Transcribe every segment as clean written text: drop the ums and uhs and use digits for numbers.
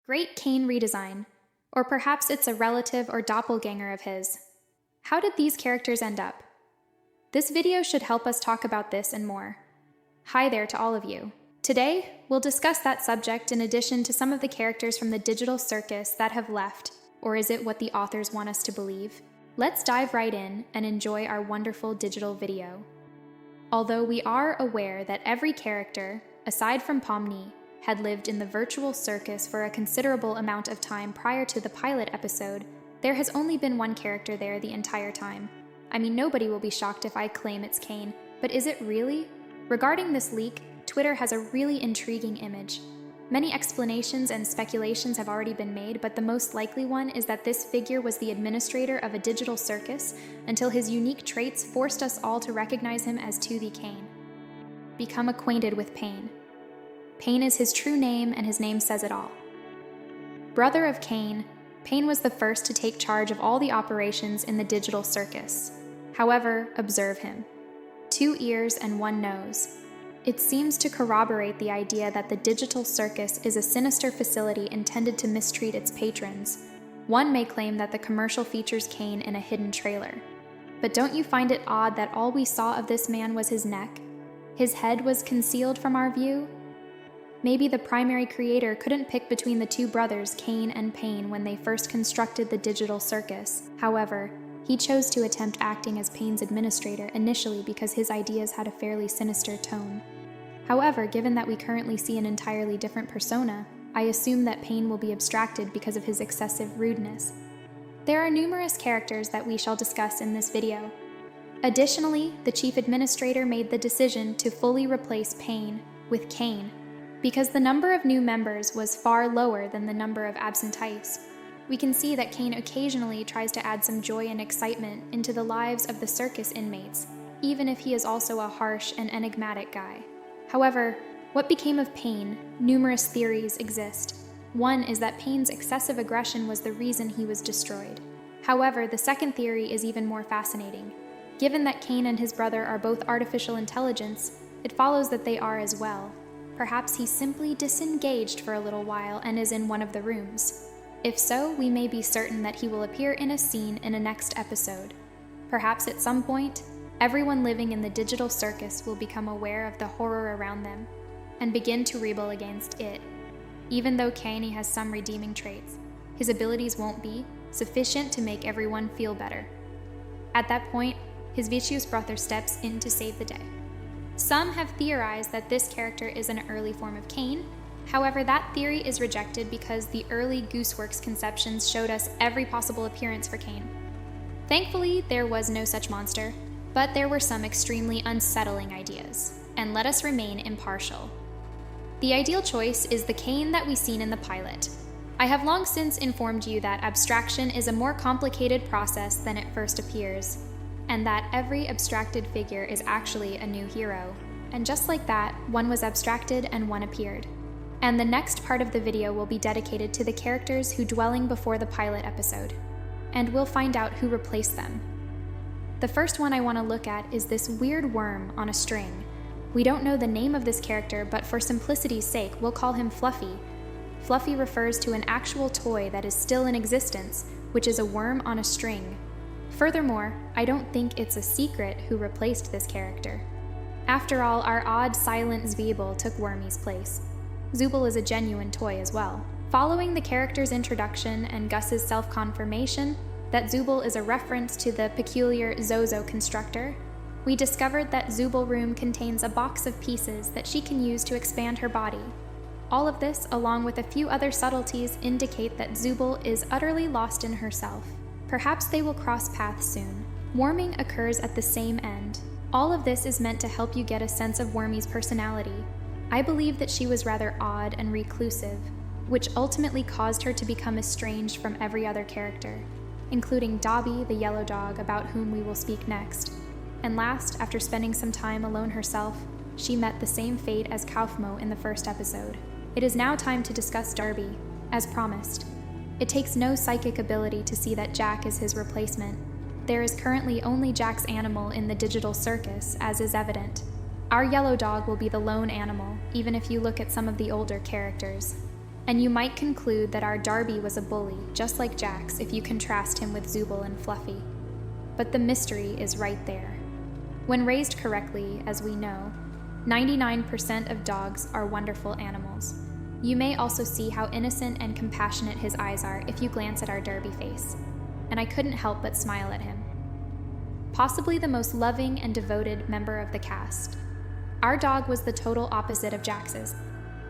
Great Caine redesign. Or perhaps it's a relative or doppelganger of his. How did these characters end up? This video should help us talk about this and more. Hi there to all of you. Today, we'll discuss that subject in addition to some of the characters from the digital circus that have left, or is it what the authors want us to believe? Let's dive right in and enjoy our wonderful digital video. Although we are aware that every character, aside from Pomni, had lived in the virtual circus for a considerable amount of time prior to the pilot episode, there has only been one character there the entire time. I mean, nobody will be shocked if I claim it's Caine, but is it really? Regarding this leak, Twitter has a really intriguing image. Many explanations and speculations have already been made, but the most likely one is that this figure was the administrator of a digital circus until his unique traits forced us all to recognize him as the Caine. Become acquainted with Payne. Payne is his true name, and his name says it all. Brother of Caine, Payne was the first to take charge of all the operations in the digital circus. However, observe him. 2 ears and 1 nose. It seems to corroborate the idea that the digital circus is a sinister facility intended to mistreat its patrons. One may claim that the commercial features Caine in a hidden trailer. But don't you find it odd that all we saw of this man was his neck? His head was concealed from our view? Maybe the primary creator couldn't pick between the 2 brothers, Caine and Payne, when they first constructed the digital circus. However, he chose to attempt acting as Payne's administrator initially because his ideas had a fairly sinister tone. However, given that we currently see an entirely different persona, I assume that Payne will be abstracted because of his excessive rudeness. There are numerous characters that we shall discuss in this video. Additionally, the chief administrator made the decision to fully replace Payne with Caine, because the number of new members was far lower than the number of absentees. We can see that Caine occasionally tries to add some joy and excitement into the lives of the circus inmates, even if he is also a harsh and enigmatic guy. However, what became of Payne? Numerous theories exist. One is that Payne's excessive aggression was the reason he was destroyed. However, the second theory is even more fascinating. Given that Caine and his brother are both artificial intelligence, it follows that they are as well. Perhaps he simply disengaged for a little while and is in one of the rooms. If so, we may be certain that he will appear in a scene in a next episode. Perhaps at some point, everyone living in the digital circus will become aware of the horror around them and begin to rebel against it. Even though Caine has some redeeming traits, his abilities won't be sufficient to make everyone feel better. At that point, his vicious brother steps in to save the day. Some have theorized that this character is an early form of Caine. However, that theory is rejected because the early Gooseworx conceptions showed us every possible appearance for Caine. Thankfully, there was no such monster, but there were some extremely unsettling ideas, and let us remain impartial. The ideal choice is the Caine that we've seen in the pilot. I have long since informed you that abstraction is a more complicated process than it first appears, and that every abstracted figure is actually a new hero. And just like that, one was abstracted and one appeared. And the next part of the video will be dedicated to the characters who dwelling before the pilot episode, and we'll find out who replaced them. The first one I want to look at is this weird worm on a string. We don't know the name of this character, but for simplicity's sake, we'll call him Fluffy. Fluffy refers to an actual toy that is still in existence, which is a worm on a string. Furthermore, I don't think it's a secret who replaced this character. After all, our odd, silent Zwiebel took Wormy's place. Zwiebel is a genuine toy as well. Following the character's introduction and Gus's self-confirmation that Zwiebel is a reference to the peculiar Zozo constructor, we discovered that Zwiebel room contains a box of pieces that she can use to expand her body. All of this, along with a few other subtleties, indicate that Zwiebel is utterly lost in herself. Perhaps they will cross paths soon. Worming occurs at the same end. All of this is meant to help you get a sense of Wormy's personality. I believe that she was rather odd and reclusive, which ultimately caused her to become estranged from every other character, including Dobby, the yellow dog, about whom we will speak next. And last, after spending some time alone herself, she met the same fate as Kaufmo in the first episode. It is now time to discuss Darby, as promised. It takes no psychic ability to see that Jack is his replacement. There is currently only Jack's animal in the digital circus, as is evident. Our yellow dog will be the lone animal, even if you look at some of the older characters. And you might conclude that our Darby was a bully, just like Jax if you contrast him with Zooble and Fluffy. But the mystery is right there. When raised correctly, as we know, 99% of dogs are wonderful animals. You may also see how innocent and compassionate his eyes are if you glance at our Darby face, and I couldn't help but smile at him. Possibly the most loving and devoted member of the cast. Our dog was the total opposite of Jax's.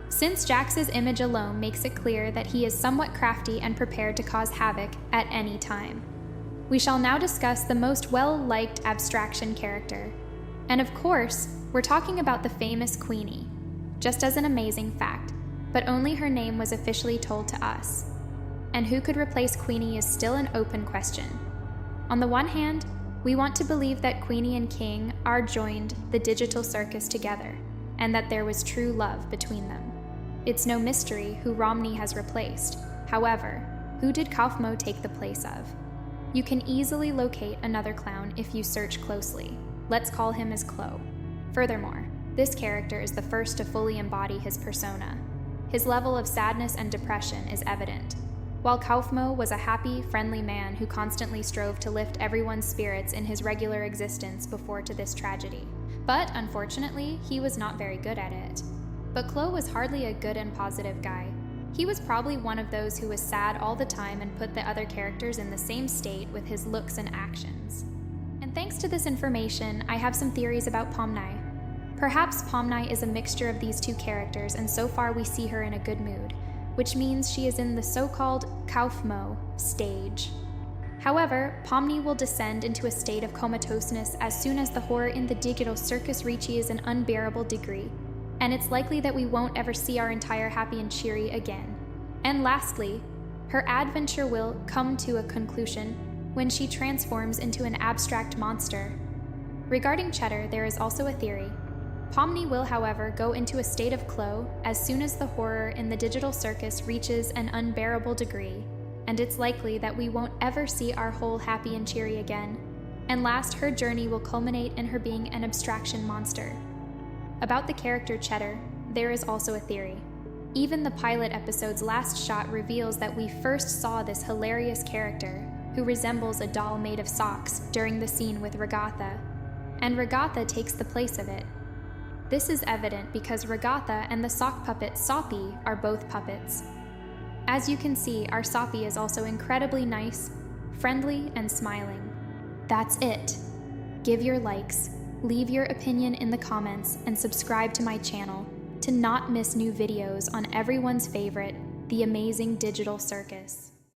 Since Jax's image alone makes it clear that he is somewhat crafty and prepared to cause havoc at any time. We shall now discuss the most well-liked Abstraction character. And of course, we're talking about the famous Queenie. Just as an amazing fact, but only her name was officially told to us. And who could replace Queenie is still an open question. On the one hand, we want to believe that Queenie and King are joined the digital circus together, and that there was true love between them. It's no mystery who Romney has replaced. However, who did Kaufmo take the place of? You can easily locate another clown if you search closely. Let's call him as Chloe. Furthermore, this character is the first to fully embody his persona. His level of sadness and depression is evident. While Kaufmo was a happy, friendly man who constantly strove to lift everyone's spirits in his regular existence before to this tragedy. But unfortunately, he was not very good at it. But Chloe was hardly a good and positive guy. He was probably one of those who was sad all the time and put the other characters in the same state with his looks and actions. And thanks to this information, I have some theories about Pomni. Perhaps Pomni is a mixture of these two characters, and so far we see her in a good mood, which means she is in the so-called Kaufmo stage. However, Pomni will descend into a state of comatoseness as soon as the horror in the digital circus reaches an unbearable degree, and it's likely that we won't ever see our entire happy and cheery again. And lastly, her adventure will come to a conclusion when she transforms into an abstract monster. Regarding Cheddar, there is also a theory. Pomni will, however, go into a state of Chloe as soon as the horror in the digital circus reaches an unbearable degree, and it's likely that we won't ever see our whole happy and cheery again. And last, her journey will culminate in her being an abstraction monster. About the character Cheddar, there is also a theory. Even the pilot episode's last shot reveals that we first saw this hilarious character, who resembles a doll made of socks, during the scene with Ragatha, and Ragatha takes the place of it. This is evident because Ragatha and the sock puppet Soppy are both puppets. As you can see, our Soppy is also incredibly nice, friendly, and smiling. That's it. Give your likes, leave your opinion in the comments, and subscribe to my channel to not miss new videos on everyone's favorite, the amazing digital circus.